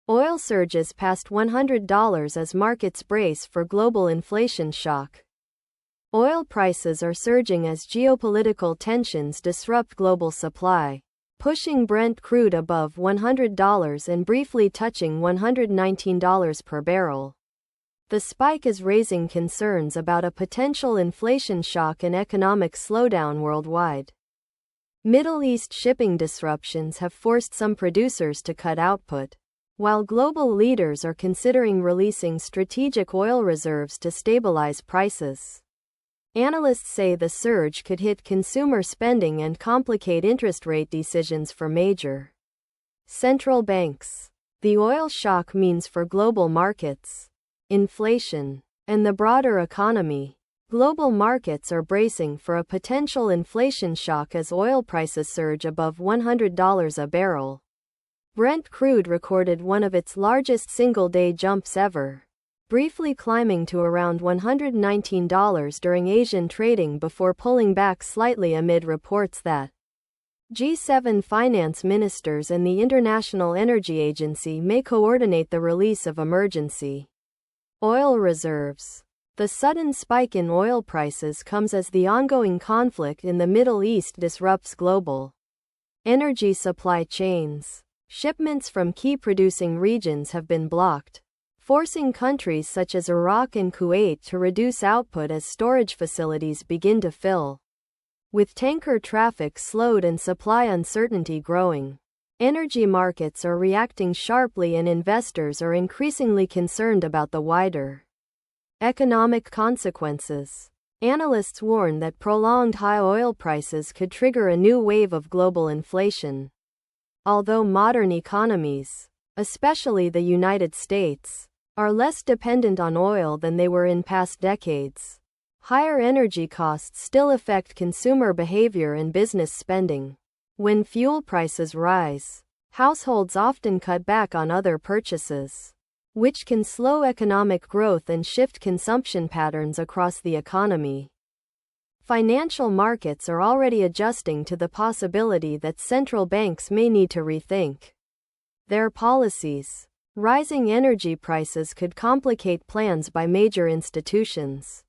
Oil surges past $100 as markets brace for global inflation shock. Oil prices are surging as geopolitical tensions disrupt global supply, pushing Brent crude above $100 and briefly touching $119 per barrel. The spike is raising concerns about a potential inflation shock and economic slowdown worldwide. Middle East shipping disruptions have forced some producers to cut output, while global leaders are considering releasing strategic oil reserves to stabilize prices. Analysts say the surge could hit consumer spending and complicate interest rate decisions for major central banks. The oil shock means for global markets, inflation, and the broader economy. Global markets are bracing for a potential inflation shock as oil prices surge above $100 a barrel. Brent crude recorded one of its largest single-day jumps ever, briefly climbing to around $119 during Asian trading before pulling back slightly amid reports that G7 finance ministers and the International Energy Agency may coordinate the release of emergency oil reserves. The sudden spike in oil prices comes as the ongoing conflict in the Middle East disrupts global energy supply chains. Shipments from key producing regions have been blocked, forcing countries such as Iraq and Kuwait to reduce output as storage facilities begin to fill. With tanker traffic slowed and supply uncertainty growing, energy markets are reacting sharply and investors are increasingly concerned about the wider economic consequences. Analysts warn that prolonged high oil prices could trigger a new wave of global inflation. Although modern economies, especially the United States, are less dependent on oil than they were in past decades, higher energy costs still affect consumer behavior and business spending. When fuel prices rise, households often cut back on other purchases, which can slow economic growth and shift consumption patterns across the economy. Financial markets are already adjusting to the possibility that central banks may need to rethink their policies. Rising energy prices could complicate plans by major institutions,